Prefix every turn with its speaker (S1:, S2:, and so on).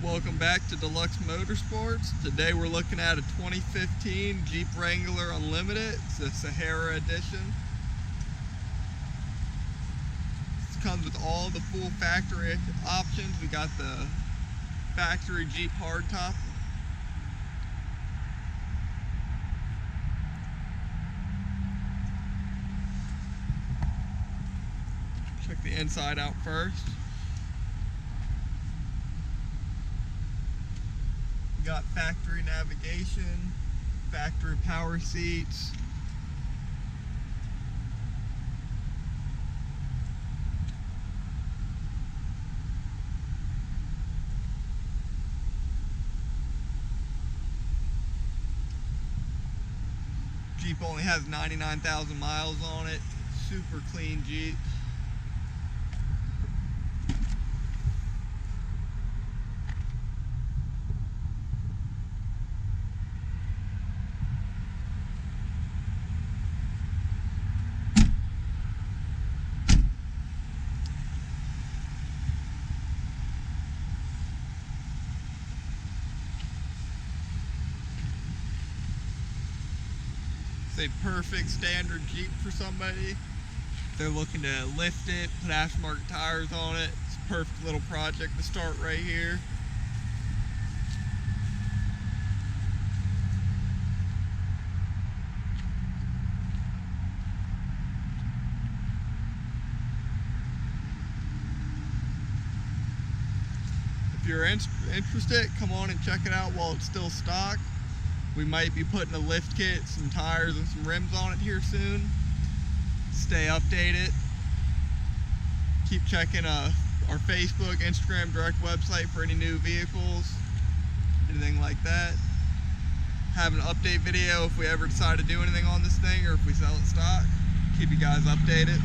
S1: Welcome back to Deluxe Motorsports. Today we're looking at a 2015 Jeep Wrangler Unlimited. It's the Sahara edition. This comes with all the full factory options. We got the factory Jeep hardtop. Check the inside out first. Got factory navigation, factory power seats, Jeep only has 99,000 miles on it. Super clean Jeep. It's a perfect standard Jeep for somebody. If they're looking to lift it, put aftermarket tires on it, it's a perfect little project to start right here. If you're interested, come on and check it out while it's still stock. We might be putting a lift kit, some tires, and some rims on it here soon. Stay updated. Keep checking our Facebook, Instagram, direct website for any new vehicles, anything like that. Have an update video if we ever decide to do anything on this thing or if we sell it stock. Keep you guys updated.